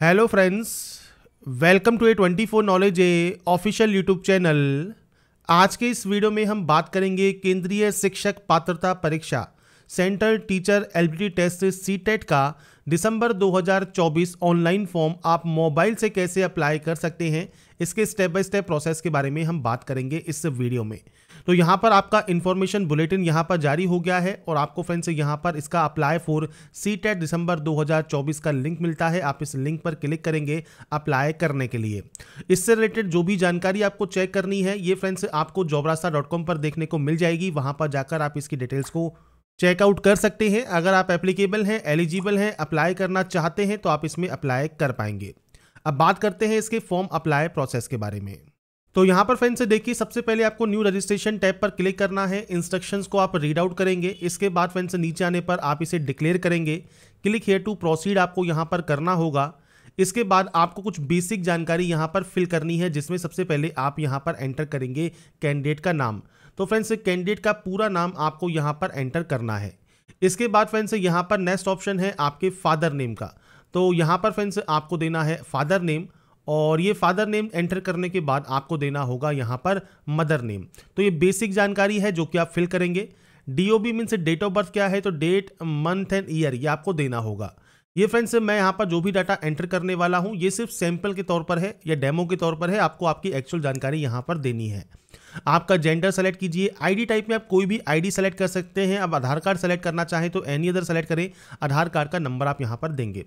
Hello friends, welcome to A24 knowledge official YouTube channel. आज के इस वीडियो में हम बात करेंगे केंद्रीय शिक्षक पात्रता परीक्षा central teacher eligibility test CTET का दिसंबर 2024 ऑनलाइन फॉर्म आप मोबाइल से कैसे अप्लाई कर सकते हैं। इसके स्टेप बाय स्टेप प्रोसेस के बारे में हम बात करेंगे इस वीडियो में। तो यहाँ पर आपका इन्फॉर्मेशन बुलेटिन यहाँ पर जारी हो गया है और आपको फ्रेंड्स यहाँ पर इसका अप्लाई फॉर सीटेट दिसंबर 2024 का लिंक मिलता है। आप इस लिंक पर क्लिक करेंगे अप्लाई करने के लिए। इससे रिलेटेड जो भी जानकारी आपको चेक करनी है ये फ्रेंड्स आपको jobrasta.com पर देखने को मिल जाएगी। वहाँ पर जाकर आप इसकी डिटेल्स को चेकआउट कर सकते हैं। अगर आप एप्लीकेबल हैं, एलिजिबल हैं, अप्लाई करना चाहते हैं तो आप इसमें अप्लाई कर पाएंगे। अब बात करते हैं इसके फॉर्म अप्लाई प्रोसेस के बारे में। तो यहाँ पर फ्रेंड्स देखिए, सबसे पहले आपको न्यू रजिस्ट्रेशन टैब पर क्लिक करना है। इंस्ट्रक्शंस को आप रीड आउट करेंगे। इसके बाद फ्रेंड्स नीचे आने पर आप इसे डिक्लेयर करेंगे। क्लिक हियर टू प्रोसीड आपको यहाँ पर करना होगा। इसके बाद आपको कुछ बेसिक जानकारी यहाँ पर फिल करनी है, जिसमें सबसे पहले आप यहाँ पर एंटर करेंगे कैंडिडेट का नाम। तो फ्रेंड्स कैंडिडेट का पूरा नाम आपको यहाँ पर एंटर करना है। इसके बाद फ्रेंड्स यहाँ पर नेक्स्ट ऑप्शन है आपके फादर नेम का। तो यहाँ पर फ्रेंड्स आपको देना है फादर नेम, और ये फादर नेम एंटर करने के बाद आपको देना होगा यहाँ पर मदर नेम। तो ये बेसिक जानकारी है जो कि आप फिल करेंगे। DOB means date of birth क्या है, तो डेट, मंथ एंड ईयर ये आपको देना होगा। ये फ्रेंड्स मैं यहाँ पर जो भी डाटा एंटर करने वाला हूँ ये सिर्फ सैंपल के तौर पर है या डेमो के तौर पर है। आपको आपकी एक्चुअल जानकारी यहाँ पर देनी है। आपका जेंडर सेलेक्ट कीजिए। आईडी टाइप में आप कोई भी आईडी सेलेक्ट कर सकते हैं। अब आधार कार्ड सेलेक्ट करना चाहें तो एनी अदर सेलेक्ट करें। आधार कार्ड का नंबर आप यहाँ पर देंगे।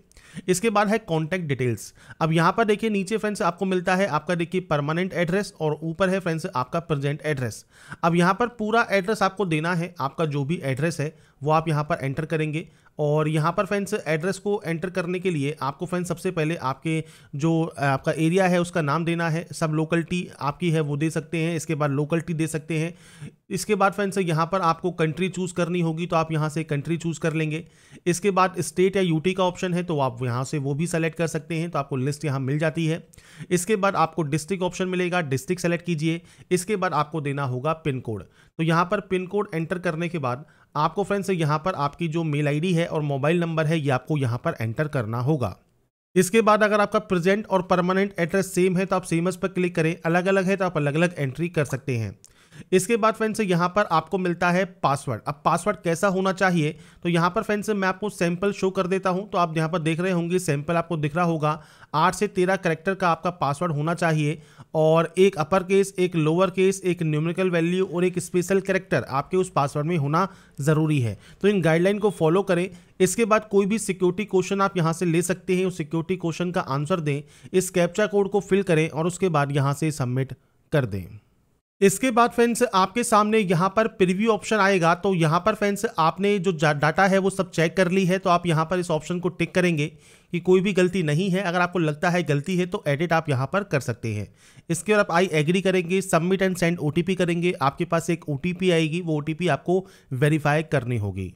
इसके बाद है कॉन्टैक्ट डिटेल्स। अब यहाँ पर देखिए नीचे फ्रेंड्स आपको मिलता है आपका देखिए परमानेंट एड्रेस और ऊपर है फ्रेंड्स आपका प्रेजेंट एड्रेस। अब यहाँ पर पूरा एड्रेस आपको देना है। आपका जो भी एड्रेस है वो आप यहाँ पर एंटर करेंगे। और यहाँ पर फ्रेंड्स एड्रेस को एंटर करने के लिए आपको फ्रेंड्स सबसे पहले आपके जो आपका एरिया है उसका नाम देना है। सब लोकलिटी आपकी है वो दे सकते हैं। इसके बाद लोकलिटी दे सकते हैं। इसके बाद फ्रेंड्स यहाँ पर आपको कंट्री चूज़ करनी होगी, तो आप यहाँ से कंट्री चूज़ कर लेंगे। इसके बाद स्टेट या यूटी का ऑप्शन है तो आप यहाँ से वो भी सेलेक्ट कर सकते हैं। तो आपको लिस्ट यहाँ मिल जाती है। इसके बाद आपको डिस्ट्रिक्ट ऑप्शन मिलेगा, डिस्ट्रिक्ट सेलेक्ट कीजिए। इसके बाद आपको देना होगा पिन कोड। तो यहाँ पर पिन कोड एंटर करने के बाद आपको फ्रेंड्स यहाँ पर आपकी जो मेल आईडी है और मोबाइल नंबर है ये आपको यहाँ पर एंटर करना होगा। इसके बाद अगर आपका प्रेजेंट और परमानेंट एड्रेस सेम है तो आप सेम पर क्लिक करें। अलग अलग है तो आप अलग अलग एंट्री कर सकते हैं। इसके बाद फ्रेंड्स यहाँ पर आपको मिलता है पासवर्ड। अब पासवर्ड कैसा होना चाहिए, तो यहाँ पर फ्रेंड्स मैं आपको सैंपल शो कर देता हूँ। तो आप यहाँ पर देख रहे होंगे सैंपल आपको दिख रहा होगा। 8 से 13 कैरेक्टर का आपका पासवर्ड होना चाहिए और एक अपर केस, एक लोअर केस, एक न्यूमेरिकल वैल्यू और एक स्पेशल कैरेक्टर आपके उस पासवर्ड में होना ज़रूरी है। तो इन गाइडलाइन को फॉलो करें। इसके बाद कोई भी सिक्योरिटी क्वेश्चन आप यहाँ से ले सकते हैं। उस सिक्योरिटी क्वेश्चन का आंसर दें, इस कैप्चा कोड को फिल करें और उसके बाद यहाँ से सबमिट कर दें। इसके बाद फ्रेंड्स आपके सामने यहाँ पर प्रीव्यू ऑप्शन आएगा। तो यहाँ पर फ्रेंड्स आपने जो डाटा है वो सब चेक कर ली है, तो आप यहाँ पर इस ऑप्शन को टिक करेंगे कि कोई भी गलती नहीं है। अगर आपको लगता है गलती है तो एडिट आप यहाँ पर कर सकते हैं। इसके बाद आप आई एग्री करेंगे, सबमिट एंड सेंड OTP करेंगे। आपके पास एक OTP आएगी, वो OTP आपको वेरीफाई करनी होगी।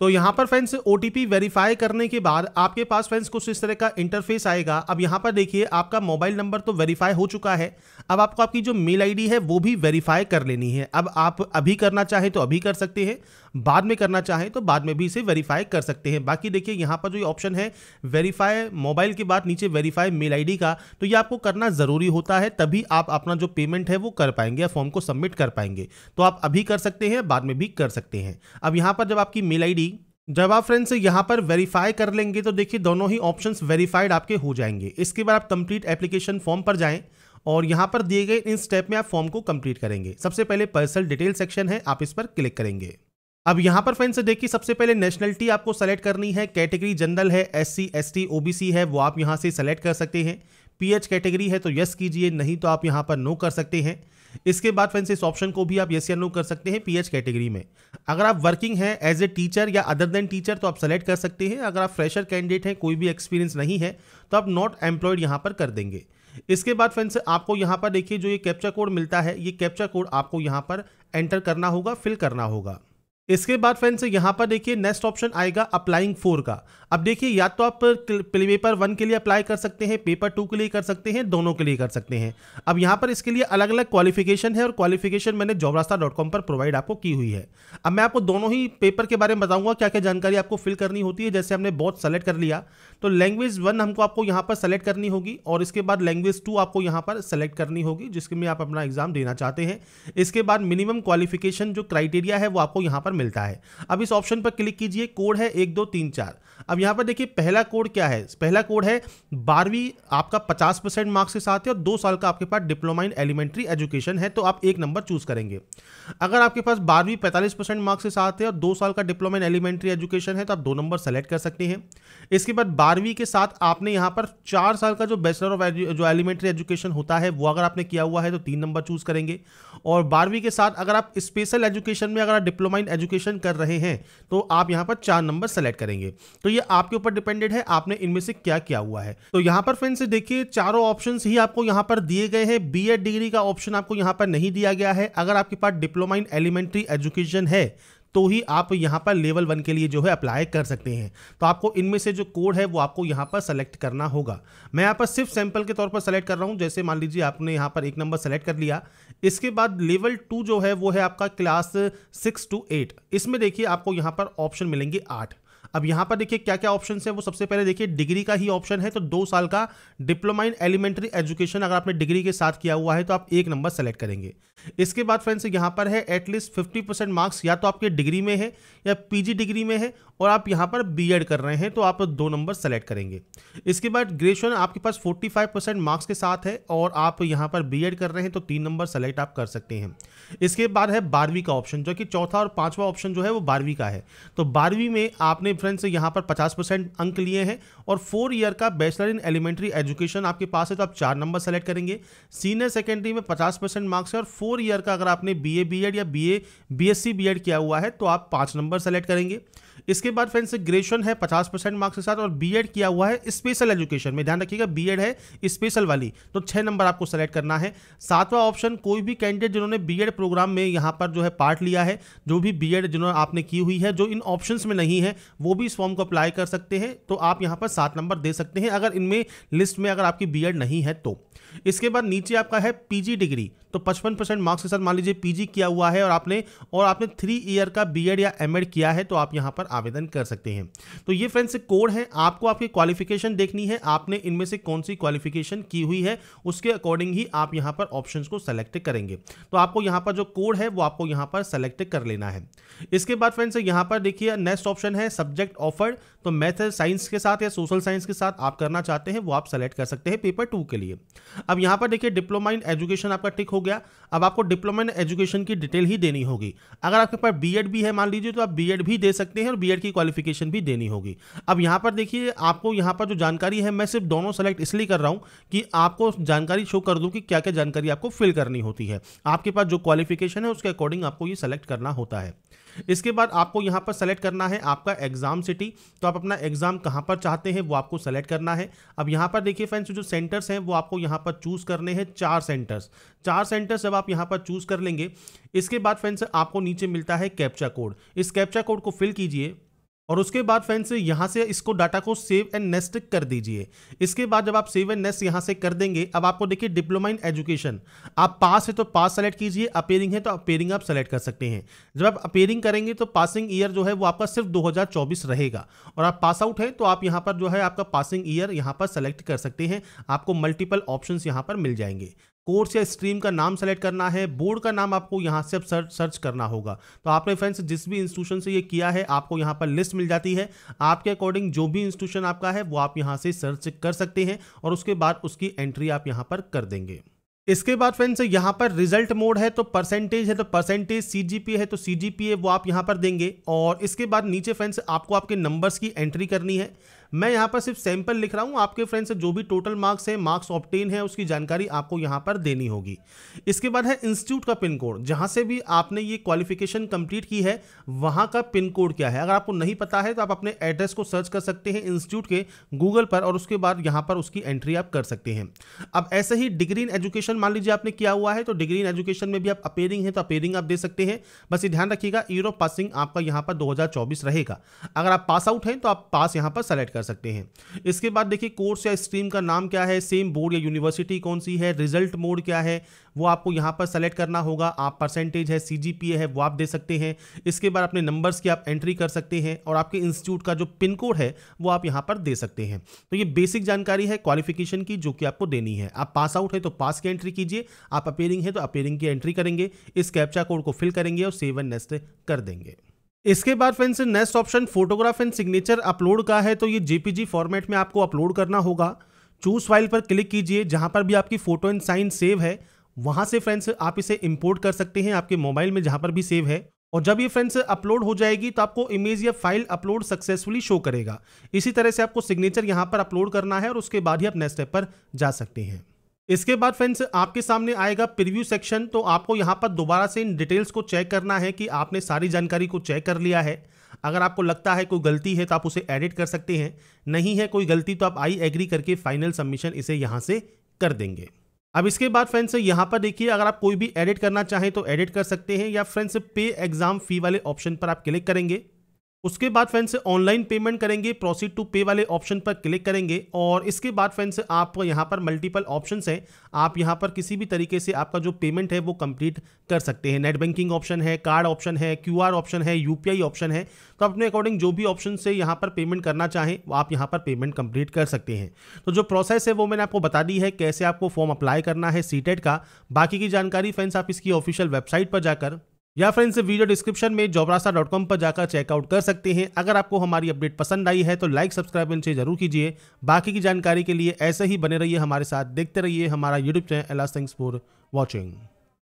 तो यहाँ पर फ्रेंड्स OTP वेरीफाई करने के बाद आपके पास फ्रेंड्स कुछ इस तरह का इंटरफेस आएगा। अब यहाँ पर देखिए आपका मोबाइल नंबर तो वेरीफाई हो चुका है। अब आपको आपकी जो मेल आईडी है वो भी वेरीफाई कर लेनी है। अब आप अभी करना चाहें तो अभी कर सकते हैं, बाद में करना चाहें तो बाद में भी इसे वेरीफाई कर सकते हैं। बाकी देखिए यहाँ पर जो ऑप्शन है वेरीफाई मोबाइल के बाद नीचे वेरीफाई मेल आईडी का, तो ये आपको करना ज़रूरी होता है, तभी आप अपना जो पेमेंट है वो कर पाएंगे या फॉर्म को सबमिट कर पाएंगे। तो आप अभी कर सकते हैं, बाद में भी कर सकते हैं। अब यहाँ पर जब आपकी मेल आईडी जब आप फ्रेंड्स यहाँ पर वेरीफाई कर लेंगे तो देखिए दोनों ही ऑप्शंस वेरीफाइड आपके हो जाएंगे। इसके बाद आप कंप्लीट एप्लीकेशन फॉर्म पर जाएं और यहाँ पर दिए गए इन स्टेप में आप फॉर्म को कंप्लीट करेंगे। सबसे पहले पर्सनल डिटेल सेक्शन है, आप इस पर क्लिक करेंगे। अब यहाँ पर फ्रेंड्स देखिए सबसे पहले नेशनलिटी आपको सेलेक्ट करनी है। कैटेगरी जनरल है, SC ST OBC है वो आप यहाँ से सेलेक्ट कर सकते हैं। PH कैटेगरी है तो यस कीजिए, नहीं तो आप यहाँ पर नो कर सकते हैं। इसके बाद फ्रेंड्स इस ऑप्शन को भी आप यस या नो कर सकते हैं PH कैटेगरी में। अगर आप वर्किंग हैं एज ए टीचर या अदर देन टीचर तो आप सेलेक्ट कर सकते हैं। अगर आप फ्रेशर कैंडिडेट हैं, कोई भी एक्सपीरियंस नहीं है, तो आप नॉट एम्प्लॉयड यहाँ पर कर देंगे। इसके बाद फ्रेंड्स आपको यहाँ पर देखिए जो ये कैप्चा कोड मिलता है, ये कैप्चा कोड आपको यहाँ पर एंटर करना होगा, फिल करना होगा। इसके बाद फ्रेंड्स यहाँ पर देखिए नेक्स्ट ऑप्शन आएगा अप्लाइंग फॉर का। अब देखिए या तो आप पेपर 1 के लिए अप्लाई कर सकते हैं, पेपर 2 के लिए कर सकते हैं, दोनों के लिए कर सकते हैं। अब यहाँ पर इसके लिए अलग अलग क्वालिफिकेशन है और क्वालिफिकेशन मैंने jobrasta.com पर प्रोवाइड आपको की हुई है। अब मैं आपको दोनों ही पेपर के बारे में बताऊंगा क्या क्या जानकारी आपको फिल करनी होती है। जैसे हमने बहुत सेलेक्ट कर लिया तो लैंग्वेज 1 हमको आपको यहाँ पर सेलेक्ट करनी होगी और इसके बाद लैंग्वेज 2 आपको यहाँ पर सेलेक्ट करनी होगी जिसके में आप अपना एग्जाम देना चाहते हैं। इसके बाद मिनिमम क्वालिफिकेशन जो क्राइटेरिया है वो आपको यहाँ पर मिलता है। अब इस ऑप्शन पर क्लिक कीजिए, कोड है 1 2 3 4। अब यहां पर देखिए पहला कोड क्या है, पहला कोड है 12वीं आपका 50% मार्क्स के साथ है और 2 साल का आपके पास डिप्लोमा इन एलिमेंट्री एजुकेशन है तो आप 1 नंबर चूज करेंगे। अगर आपके पास 12वीं 45% मार्क्स के साथ है और 2 साल का डिप्लोमा इन एलिमेंट्री एजुकेशन है तो आप 2 नंबर सेलेक्ट कर सकते हैं। इसके बाद 12वीं के साथ आपने यहां पर 4 साल का जो बैचलर ऑफ जो एलिमेंट्री एजुकेशन होता है वो अगर आपने किया हुआ है तो 3 नंबर चूज करेंगे। और 12वीं के साथ अगर आप स्पेशल एजुकेशन में अगर आप डिप्लोमा इन एजुकेशन कर रहे हैं तो आप यहां पर 4 नंबर सेलेक्ट करेंगे। तो ये आपके ऊपर डिपेंडेंट है आपने इनमें से क्या किया हुआ है। तो यहां पर फ्रेंड्स देखिए चारों ऑप्शंस ही आपको यहां पर दिए गए हैं। बीएड डिग्री का ऑप्शन आपको यहां पर नहीं दिया गया है। अगर आपके पास डिप्लोमा इन एलिमेंट्री एजुकेशन है तो ही आप यहां पर लेवल 1 के लिए जो है अप्लाई कर सकते हैं। तो आपको इनमें से जो कोड है वो आपको यहां पर सेलेक्ट करना होगा। मैं यहां पर सिर्फ सैंपल के तौर पर सेलेक्ट कर रहा हूं। जैसे मान लीजिए आपने यहां पर 1 नंबर सेलेक्ट कर लिया। इसके बाद लेवल 2 जो है वो है आपका क्लास 6 to 8। इसमें देखिए आपको यहां पर ऑप्शन मिलेंगे 8। अब यहां पर देखिए क्या क्या ऑप्शन है वो सबसे पहले देखिए डिग्री का ही ऑप्शन है तो 2 साल का डिप्लोमा इन एलिमेंट्री एजुकेशन अगर आपने डिग्री के साथ किया हुआ है तो आप 1 नंबर सेलेक्ट करेंगे। इसके बाद फ्रेंड्स यहां पर है एटलीस्ट 50% मार्क्स या तो आपके डिग्री में है या पीजी डिग्री में है और आप यहां पर बीएड कर रहे हैं तो आप 2 नंबर सेलेक्ट करेंगे। इसके बाद ग्रेजुएशन आपके पास 45% मार्क्स के साथ है और आप यहां पर बीएड कर रहे हैं तो 3 नंबर सेलेक्ट आप कर सकते हैं। इसके बाद है 12वीं का ऑप्शन जो कि चौथा और 5वां ऑप्शन जो है वो 12वीं का है। तो 12वीं में आपने फ्रेंड्स यहां पर 50% अंक लिए हैं और 4 ईयर का बैचलर इन एलिमेंट्री एजुकेशन आपके पास है तो आप 4 नंबर सेलेक्ट करेंगे। सीनियर सेकेंडरी में 50% मार्क्स है और 4 ईयर का अगर आपने बीए बीएड या बीएससी बीएड किया हुआ है तो आप 5 नंबर सेलेक्ट करेंगे। इसके बाद फ्रेंड्स ग्रेजुएशन है 50% मार्क्स के साथ और बीएड किया हुआ है स्पेशल एजुकेशन में, ध्यान रखिएगा बीएड है स्पेशल वाली, तो 6 नंबर आपको सेलेक्ट करना है। 7वां ऑप्शन कोई भी कैंडिडेट जिन्होंने बीएड प्रोग्राम में यहां पर जो है पार्ट लिया है, जो भी बीएड जिन्होंने आपने की हुई है जो इन ऑप्शंस में नहीं है वो भी इस फॉर्म को अप्लाई कर सकते हैं तो आप यहां पर 7 नंबर दे सकते हैं अगर इनमें लिस्ट में अगर आपकी बीएड नहीं है तो। इसके बाद नीचे आपका है पीजी डिग्री, तो 55% मार्क्स के साथ मान लीजिए पीजी किया हुआ है और आपने 3 ईयर का बीएड या एमएड किया है तो आप यहां पर आवेदन कर सकते हैं। तो ये फ्रेंड्स कोड है, आपको आपकी क्वालिफिकेशन देखनी है, आपने इनमें से कौन सी क्वालिफिकेशन की हुई है उसके अकॉर्डिंग ही आप यहां पर ऑप्शंस को सेलेक्ट करेंगे। तो आपको यहां पर जो कोड है वो आपको यहां पर सेलेक्ट कर लेना है। इसके बाद फ्रेंड्स यहां पर देखिए नेक्स्ट ऑप्शन है सब्जेक्ट ऑफर्ड, तो मैथ साइंस के साथ या सोशल साइंस के साथ आप करना चाहते हैं वो आप सेलेक्ट कर सकते हैं पेपर 2 के लिए। अब यहां पर देखिए डिप्लोमा इन एजुकेशन आपका टिक हो गया। अब आपको डिप्लोमा इन एजुकेशन की डिटेल ही देनी होगी। अगर आपके पास बीएड भी है मान लीजिए तो आप बीएड भी दे सकते हैं और बीएड की क्वालिफिकेशन भी देनी होगी। अब यहां पर देखिए आपको यहां पर जो जानकारी है मैं सिर्फ दोनों सेलेक्ट इसलिए कर रहा हूं कि आपको जानकारी शो कर दूं कि क्या क्या जानकारी आपको फिल करनी होती है। आपके पास जो क्वालिफिकेशन है उसके अकॉर्डिंग आपको ये सेलेक्ट करना होता है। इसके बाद आपको यहां पर सेलेक्ट करना है आपका एग्जाम सिटी, तो आप अपना एग्जाम कहां पर चाहते हैं वो आपको सेलेक्ट करना है। अब यहां पर देखिए फ्रेंड्स जो सेंटर्स हैं वो आपको यहां पर चूज करने हैं 4 सेंटर्स जब आप यहां पर चूज कर लेंगे इसके बाद फ्रेंड्स आपको नीचे मिलता है कैप्चा कोड। इस कैप्चा कोड को फिल कीजिए और उसके बाद फ्रेंड्स यहां से इसको डाटा को सेव एंड नेक्स्ट कर दीजिए। इसके बाद जब आप सेव एंड नेक्स्ट यहां से कर देंगे अब आपको देखिए डिप्लोमा इन एजुकेशन आप पास है तो पास सेलेक्ट कीजिए, अपेयरिंग है तो अपेयरिंग आप सेलेक्ट कर सकते हैं। जब आप अपेयरिंग करेंगे तो पासिंग ईयर जो है वो आपका सिर्फ 2024 रहेगा और आप पास आउट है तो आप यहां पर जो है आपका पासिंग ईयर यहां पर सेलेक्ट कर सकते हैं। आपको मल्टीपल ऑप्शंस यहां पर मिल जाएंगे। कोर्स या स्ट्रीम का नाम सेलेक्ट करना है, बोर्ड का नाम आपको यहां से अब सर्च करना होगा। तो आपने फ्रेंड्स जिस भी इंस्टीट्यूशन से ये किया है आपको यहां पर लिस्ट मिल जाती है। आपके अकॉर्डिंग जो भी इंस्टीट्यूशन आपका है वो आप यहां से सर्च कर सकते हैं और उसके बाद उसकी एंट्री आप यहां पर कर देंगे। इसके बाद फ्रेंड्स यहां पर रिजल्ट मोड है तो परसेंटेज है तो परसेंटेज, सीजीपीए है तो सीजीपीए वो आप यहां पर देंगे और इसके बाद नीचे फ्रेंड्स आपको आपके नंबर्स की एंट्री करनी है। मैं यहाँ पर सिर्फ सैंपल लिख रहा हूँ, आपके फ्रेंड्स जो भी टोटल मार्क्स है, मार्क्स ऑब्टेन है, उसकी जानकारी आपको यहाँ पर देनी होगी। इसके बाद है इंस्टीट्यूट का पिन कोड, जहाँ से भी आपने ये क्वालिफिकेशन कंप्लीट की है वहाँ का पिन कोड क्या है। अगर आपको नहीं पता है तो आप अपने एड्रेस को सर्च कर सकते हैं इंस्टीट्यूट के गूगल पर और उसके बाद यहाँ पर उसकी एंट्री आप कर सकते हैं। अब ऐसे ही डिग्री इन एजुकेशन मान लीजिए आपने किया हुआ है तो डिग्री इन एजुकेशन में भी आप अपेयरिंग है तो अपेयरिंग आप दे सकते हैं। बस ये ध्यान रखिएगा ईयर ऑफ पासिंग आपका यहाँ पर 2024 रहेगा। अगर आप पास आउट हैं तो आप पास यहाँ पर सेलेक्ट कर सकते हैं। इसके बाद देखिए कोर्स या स्ट्रीम का नाम क्या है, सेम बोर्ड या यूनिवर्सिटी कौन सी है, रिजल्ट मोड क्या है वो आपको यहाँ पर सेलेक्ट करना होगा। आप परसेंटेज है, CGPA है वो आप दे सकते हैं। इसके बाद अपने नंबर्स की आप एंट्री कर सकते हैं और आपके इंस्टीट्यूट का जो पिन कोड है वो आप यहाँ पर दे सकते हैं। तो ये बेसिक जानकारी है क्वालिफिकेशन की जो कि आपको देनी है। आप पास आउट है तो पास की एंट्री कीजिए, आप अपेयरिंग है तो अपेयरिंग की एंट्री करेंगे, इस कैप्चा कोड को फिल करेंगे और सेव एंड नेक्स्ट कर देंगे। इसके बाद friends next option photograph and signature upload का है। तो ये JPG फॉर्मेट में आपको अपलोड करना होगा। चूज फाइल पर क्लिक कीजिए, जहां पर भी आपकी फोटो एंड साइन सेव है वहां से फ्रेंड्स आप इसे इंपोर्ट कर सकते हैं आपके मोबाइल में जहां पर भी सेव है। और जब ये फ्रेंड्स अपलोड हो जाएगी तो आपको इमेज या फाइल अपलोड सक्सेसफुली शो करेगा। इसी तरह से आपको सिग्नेचर यहां पर अपलोड करना है और उसके बाद ही आप नेक्स्ट स्टेप पर जा सकते हैं। इसके बाद फ्रेंड्स आपके सामने आएगा प्रीव्यू सेक्शन। तो आपको यहाँ पर दोबारा से इन डिटेल्स को चेक करना है कि आपने सारी जानकारी को चेक कर लिया है। अगर आपको लगता है कोई गलती है तो आप उसे एडिट कर सकते हैं, नहीं है कोई गलती तो आप आई एग्री करके फाइनल सबमिशन इसे यहाँ से कर देंगे। अब इसके बाद फ्रेंड्स यहाँ पर देखिए अगर आप कोई भी एडिट करना चाहें तो एडिट कर सकते हैं या फ्रेंड्स पे एग्जाम फी वाले ऑप्शन पर आप क्लिक करेंगे। उसके बाद फ्रेंड्स ऑनलाइन पेमेंट करेंगे, प्रोसीड टू पे वाले ऑप्शन पर क्लिक करेंगे। और इसके बाद फ्रेंड्स आप यहाँ पर मल्टीपल ऑप्शंस हैं, आप यहाँ पर किसी भी तरीके से आपका जो पेमेंट है वो कंप्लीट कर सकते हैं। नेट बैंकिंग ऑप्शन है, कार्ड ऑप्शन है, QR ऑप्शन है, UPI ऑप्शन है। तो अपने अकॉर्डिंग जो भी ऑप्शन से यहाँ पर पेमेंट करना चाहें आप यहाँ पर पेमेंट कंप्लीट कर सकते हैं। तो जो प्रोसेस है वो मैंने आपको बता दी है, कैसे आपको फॉर्म अप्लाई करना है सीटेट का। बाकी की जानकारी फ्रेंड्स आप इसकी ऑफिशियल वेबसाइट पर जाकर या फ्रेंड्स वीडियो डिस्क्रिप्शन में jobrasa.com पर जाकर चेकआउट कर सकते हैं। अगर आपको हमारी अपडेट पसंद आई है तो लाइक सब्सक्राइब इनसे जरूर कीजिए। बाकी की जानकारी के लिए ऐसे ही बने रहिए हमारे साथ, देखते रहिए हमारा YouTube channel. Thanks for watching.